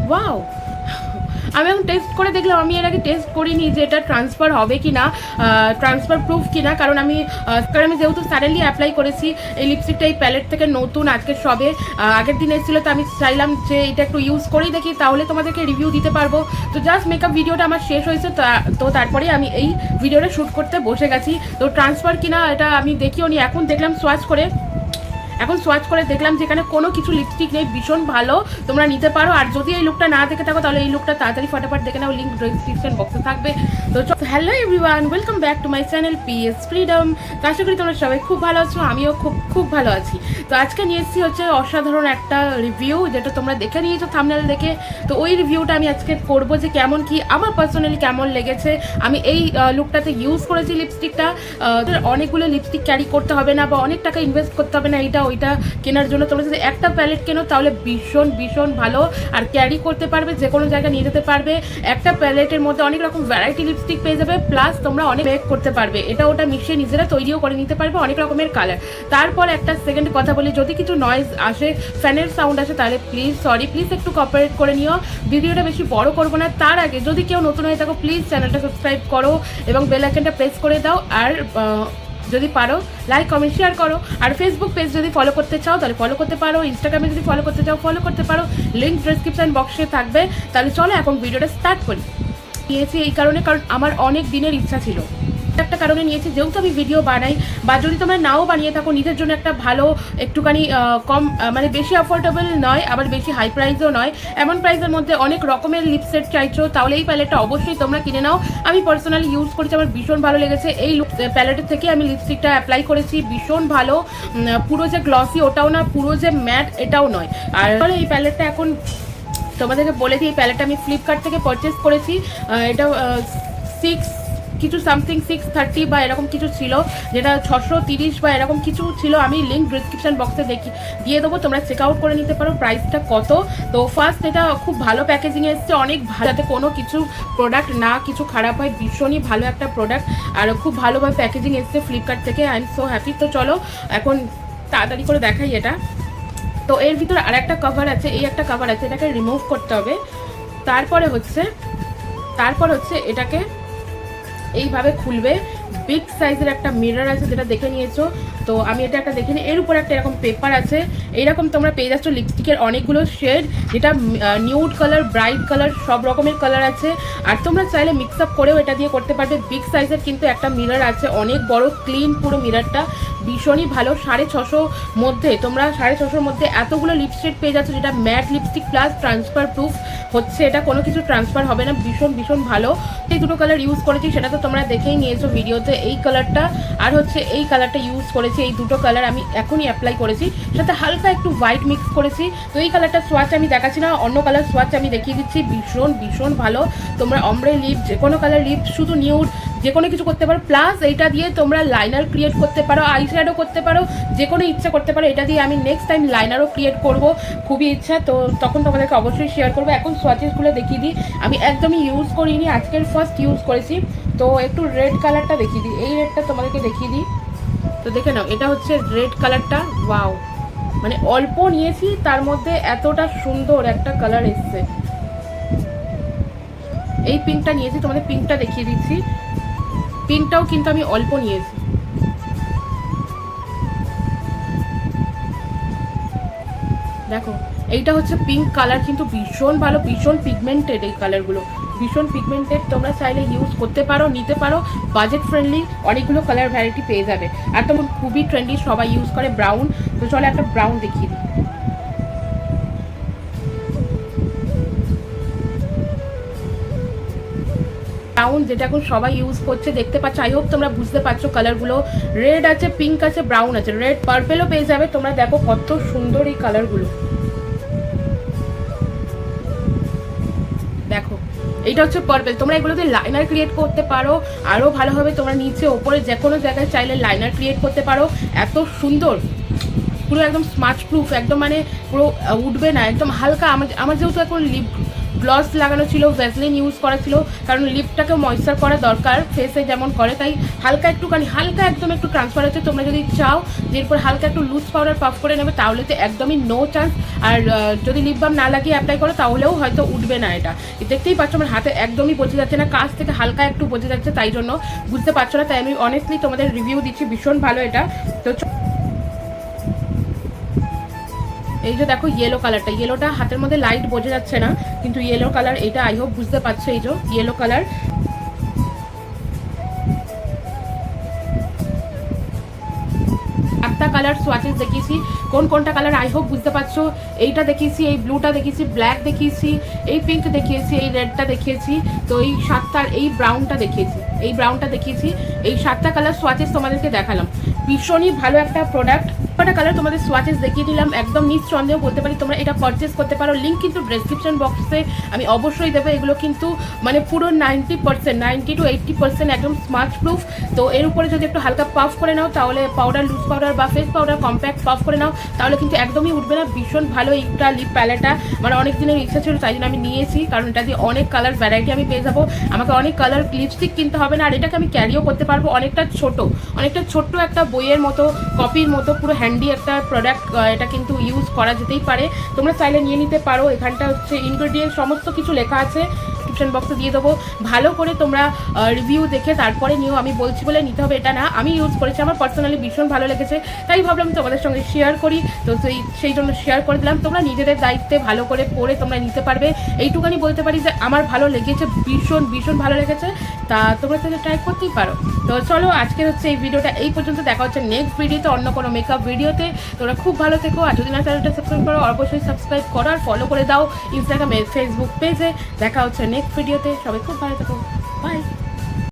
Wow, আমি এখন test করে দেখলাম, আমি এর আগে টেস্ট করিনি যে এটা ট্রান্সফার হবে কি না, ট্রান্সফার প্রুফ কি না, কারণ আমি যেহেতু সাডেনলি অ্যাপ্লাই করেছি এই লিপস্টিকটা এই প্যালেট থেকে নতুন আজকে সবে আগের দিন এসেছিলো, তো আমি চাইলাম যে এটা একটু ইউজ করেই দেখি, তাহলে তোমাদেরকে রিভিউ দিতে পারবো। তো জাস্ট মেকআপ ভিডিওটা আমার শেষ হয়েছে, তো তারপরে আমি এই ভিডিওটা শ্যুট করতে বসে গেছি। তো ট্রান্সফার কিনা এটা আমি দেখিও নি, এখন দেখলাম সোয়াচ করে দেখলাম যেখানে কোনো কিছু লিপস্টিক নেই, ভীষণ ভালো, তোমরা নিতে পারো। আর যদি এই লুকটা না দেখে থাকো তাহলে এই লুকটা তাড়াতাড়ি ফটাফট দেখে নাও, লিঙ্ক ডিসক্রিপশন বক্সে থাকবে। তো hello everyone, welcome back to my channel PS freedom. তো আশা করি তোমরা সবাই খুব ভালো আছো, আমিও খুব খুব ভালো আছি। তো আজকে নিয়ে এসেছি হচ্ছে অসাধারণ একটা রিভিউ, যেটা তোমরা দেখে নিয়েছো থাম্বনেল দেখে। তো ওই রিভিউটা আমি আজকে করবো যে কেমন কি আমার পার্সোনালি কেমন লেগেছে। আমি এই লুকটাতে ইউজ করেছি লিপস্টিকটা, অনেকগুলো লিপস্টিক ক্যারি করতে হবে না বা অনেক টাকা ইনভেস্ট করতে হবে না এইটা ওইটা কেনার জন্য। তোমরা যদি একটা প্যালেট কেনো তাহলে ভীষণ ভীষণ ভালো, আর ক্যারি করতে পারবে, যে কোনো জায়গায় নিয়ে যেতে পারবে। একটা প্যালেটের মধ্যে অনেক রকম ভ্যারাইটি লিপস্টিক পেয়ে যাবে, প্লাস তোমরা অনেক মেক করতে পারবে, এটা ওটা মিশিয়ে নিজেরা তৈরিও করে নিতে পারবে অনেক রকমের কালার। তারপর একটা সেকেন্ড কথা বলি, যদি কিছু নয়েজ আসে, ফ্যানের সাউন্ড আসে, তাহলে প্লিজ একটু কোঅপারেট করে নিও। ভিডিওটা বেশি বড় করবো না। তার আগে যদি কেউ নতুন হয়ে থাকো প্লিজ চ্যানেলটা সাবস্ক্রাইব করো এবং বেল আইকনটা প্রেস করে দাও, আর যদি পারো লাইক কমেন্ট শেয়ার করো। আর ফেসবুক পেজ যদি ফলো করতে চাও তাহলে ফলো করতে পারো, ইনস্টাগ্রামে যদি ফলো করতে চাও ফলো করতে পারো, লিঙ্ক ডিসক্রিপশন বক্সে থাকবে। তাহলে চলো এখন ভিডিওটা স্টার্ট করি। নিয়েছি এই কারণ আমার অনেক দিনের ইচ্ছা ছিল, একটা কারণে নিয়েছি, যেহেতু আমি ভিডিও বানাই, বা যদি তোমরা নাও বানিয়ে থাকো, নিজের জন্য একটা ভালো একটুখানি কম, মানে বেশি অ্যাফোর্ডেবল নয় আবার বেশি হাই প্রাইসও নয়, এমন প্রাইসের মধ্যে অনেক রকমের লিপসেট চাইছো, তাহলে এই প্যালেটটা অবশ্যই তোমরা কিনে নাও। আমি পার্সোনালি ইউজ করেছি, আমার ভীষণ ভালো লেগেছে। এই প্যালেটের থেকে আমি লিপস্টিকটা অ্যাপ্লাই করেছি, ভীষণ ভালো, পুরো যে গ্লসি ওটাও না, পুরো যে ম্যাট এটাও নয়। আর এই প্যালেটটা এখন তোমাদেরকে বলে দিই, এই প্যালেটটা আমি ফ্লিপকার্ট থেকে পারচেস করেছি। এটা 630 বা এরকম কিছু ছিল, যেটা 630 বা এরকম কিছু ছিল। আমি লিঙ্ক ডিসক্রিপশন বক্সে দিয়ে দেবো, তোমরা চেক আউট করে নিতে পারো প্রাইসটা কত। তো ফার্স্ট এটা খুব ভালো প্যাকেজিং এসছে, অনেক ভালো, যাতে কোনো কিছু প্রোডাক্ট না কিছু খারাপ হয়, ভীষণই ভালো একটা প্রোডাক্ট, আর খুব ভালোভাবে প্যাকেজিং এসছে ফ্লিপকার্ট থেকে। I am so happy. তো চলো এখন তাড়াতাড়ি করে দেখাই এটা। তো এর ভিতরে আর একটা কভার আছে, এই একটা কভার আছে, এটাকে রিমুভ করতে হবে। তারপরে হচ্ছে এটাকে এইভাবে খুলবে। বিগ সাইজের একটা মিরর আছে, যেটা দেখে নিয়েছো। তো আমি এটা একটা দেখে নিই। এর উপরে একটা এরকম পেপার আছে, এইরকম তোমরা পেয়ে যাচ্ছ লিপস্টিকের অনেকগুলো শেড, যেটা নিউড কালার, ব্রাইট কালার, সব রকমের কালার আছে। আর তোমরা চাইলে মিক্স আপ করেও এটা দিয়ে করতে পারবে। বিগ সাইজের কিন্তু একটা মিরর আছে, অনেক বড়, ক্লিন পুরো মিররটা, ভীষণই ভালো। 650 মধ্যে তোমরা 650 মধ্যে এতগুলো লিপস্টিক পেয়ে যাচ্ছ, যেটা mat lipstick plus transfer proof হচ্ছে, এটা কোনো কিছু ট্রান্সফার হবে না, ভীষণ ভীষণ ভালো। এই দুটো কালার ইউজ করেছি, সেটা তো তোমরা দেখেই নিয়েছো ভিডিওতে। এই কালারটা আর হচ্ছে এই কালারটা ইউজ করেছি, এই দুটো কালার আমি এখনই অ্যাপ্লাই করেছি, সাথে হালকা একটু হোয়াইট মিক্স করেছি। তো এই কালারটা সোয়াচ আমি দেখাচ্ছি না, অন্য কালার সোয়াচ আমি দেখিয়ে দিচ্ছি, ভীষণ ভীষণ ভালো। তোমরা অমব্রে লিপ, যে কোনো কালার লিপ, শুধু নিউড, যে কোনো কিছু করতে পারো। প্লাস এইটা দিয়ে তোমরা লাইনার ক্রিয়েট করতে পারো, আই শ্যাডো করতে পারো, যে কোনো ইচ্ছা করতে পারো। এটা দিয়ে আমি নেক্সট টাইম লাইনারও ক্রিয়েট করব, খুবই ইচ্ছা। তো তখন তোমাদেরকে অবশ্যই শেয়ার করবো। এখন সোয়াচেসগুলো দেখিয়ে দিই, আমি একদমই ইউজ করিনি, আজকের ফার্স্ট ইউজ করেছি। তো একটু রেড কালারটা দেখিয়ে দিই, এই রেডটা তোমাদেরকে দেখিয়ে দিই। তো দেখে নাও, এটা হচ্ছে রেড কালারটা। ওয়াও, মানে অল্প নিয়েছি, তার মধ্যে এতটা সুন্দর একটা কালার এসছে। এই পিঙ্কটা নিয়েছি, তোমাদের পিঙ্কটা দেখিয়ে দিচ্ছি। পিঙ্কটাও কিন্তু আমি অল্প নিয়েছি। দেখো, এইটা হচ্ছে পিঙ্ক কালার, কিন্তু ভীষণ ভালো, ভীষণ পিগমেন্টেড, এই কালারগুলো ভীষণ পিগমেন্টেড। তোমরা চাইলে ইউজ করতে পারো, নিতে পারো, বাজেট ফ্রেন্ডলি, অনেকগুলো কালার ভ্যারাইটি পেয়ে যাবে। আর তখন খুবই ট্রেন্ডি, সবাই ইউজ করে ব্রাউন। তো চলো একটা ব্রাউন দেখিয়ে দিই। ব্রাউন, যেটা এখন সবাই ইউজ করছে, দেখতে পাচ্ছ, আই হোপ তোমরা বুঝতে পারছো কালারগুলো। রেড আছে, পিঙ্ক আছে, ব্রাউন আছে, রেড পার্পেলও পেয়ে যাবে। তোমরা দেখো কত সুন্দর এই কালারগুলো। দেখো, এইটা হচ্ছে পার্পেল। তোমরা এগুলোতে লাইনার ক্রিয়েট করতে পারো আরও ভালোভাবে, তোমরা নিচে ওপরে যে কোনো জায়গায় চাইলে লাইনার ক্রিয়েট করতে পারো। এত সুন্দর, পুরো একদম স্মাচ প্রুফ, একদম মানে পুরো উঠবে না, একদম হালকা। আমার যেহেতু এখন লিপ গ্লস লাগানো ছিল, ভ্যাসলিন ইউজ করা ছিল, কারণ লিপটাকে ময়েশ্চার করা দরকার ফেসে যেমন করে, তাই হালকা একটুখানি হালকা একদম একটু ট্রান্সফার হচ্ছে। তোমরা যদি চাও যে এরপর হালকা একটু লুজ পাউডার পাফ করে নেবে তাহলে তো একদমই নো চান্স। আর যদি লিপ বাম না লাগিয়ে অ্যাপ্লাই করো তাহলেও হয়তো উঠবে না। এটা দেখতেই পাচ্ছ আমার হাতে একদমই বোঝা যাচ্ছে না, কাছ থেকে হালকা একটু বোঝা যাচ্ছে, তাই জন্য বুঝতে পারছো না। তাই আমি অনেস্টলি তোমাদের রিভিউ দিচ্ছি, ভীষণ ভালো এটা। তো এই যে দেখো ইয়েলো কালারটা, ইয়েলোটা হাতের মধ্যে লাইট বোঝা যাচ্ছে না, কিন্তু ইয়েলো কালার এটা আই হোপ বুঝতে পারছো। এই যে ইয়েলো কালার, একটা কালার সোয়াচেস দেখিয়েছি, কোনটা কালার আই হোপ বুঝতে পারছো। এইটা দেখিয়েছি, এই ব্লুটা দেখিয়েছি, ব্ল্যাক দেখিয়েছি, এই পিঙ্ক দেখিয়েছি, এই রেডটা দেখিয়েছি, তো এই 7টার এই ব্রাউনটা দেখিয়েছি, এই ব্রাউনটা দেখিয়েছি, এই 7টা কালার সোয়াচেস তোমাদেরকে দেখালাম। ভীষণই ভালো একটা প্রোডাক্ট। একটা কালার তোমাদের সোয়াচেস দেখিয়ে দিলাম, একদম নিঃসন্দেহ বলতে পারি তোমরা এটা পারচেস করতে পারো। লিঙ্ক কিন্তু ডেসক্রিপশন বক্সে আমি অবশ্যই দেবো। এগুলো কিন্তু মানে পুরো 90% 90 to 80% একদম স্মার্ট প্রুফ। তো এর উপরে যদি একটু হালকা পাফ করে নাও তাহলে পাউডার, লুজ পাউডার বা ফেস পাউডার কম্প্যাক্ট পাফ করে নাও তাহলে কিন্তু একদমই উঠবে না। ভীষণ ভালো এইটা লিপ প্যালেটটা, মানে অনেক দিনের ইচ্ছা ছিল তাই জন্য আমি নিয়েছি, কারণ এটা দিয়ে অনেক কালার ভ্যারাইটি আমি পেয়ে যাবো, আমাকে অনেক কালার লিপস্টিক কিনতে হবে না। আর এটাকে আমি ক্যারিও করতে পারবো, অনেকটা ছোট্ট একটা বইয়ের মতো, কপির মতো, পুরো হ্যান্ডি একটা প্রোডাক্ট। এটা কিন্তু ইউজ করা যেতেই পারে, তোমরা চাইলে নিয়ে নিতে পারো। এখানটা হচ্ছে ইনগ্রেডিয়েন্ট সমস্ত কিছু লেখা আছে, ডিসক্রিপশন বক্সে দিয়ে দেবো, ভালো করে তোমরা রিভিউ দেখে তারপরে নিও। আমি বলছি বলে নিতে হবে এটা না, আমি ইউজ করেছি, আমার পার্সোনালি ভীষণ ভালো লেগেছে, তাই ভাবলাম তোমাদের সঙ্গে শেয়ার করি। তো সেই জন্য শেয়ার করে দিলাম। তোমরা নিজেদের দায়িত্বে ভালো করে পরে তোমরা নিতে পারবে, এইটুখানি বলতে পারি যে আমার ভালো লেগেছে, ভীষণ ভালো লেগেছে। তা তোমরা তাহলে ট্রাই করতেই পারো। তো চলো আজকে হচ্ছে এই ভিডিওটা এই পর্যন্ত, দেখা হচ্ছে নেক্সট ভিডিওতে অন্য কোনো মেকআপ ভিডিওতে। তোমরা খুব ভালো থেকো, আর যদি না চ্যানেলটা সাবস্ক্রাইব করো অবশ্যই সাবস্ক্রাইব করো আর ফলো করে দাও ইনস্টাগ্রামে, ফেসবুক পেজে। দেখা হচ্ছে নেক্সট ভিডিওতে, সবাই খুব ভালো থেকো, বাই।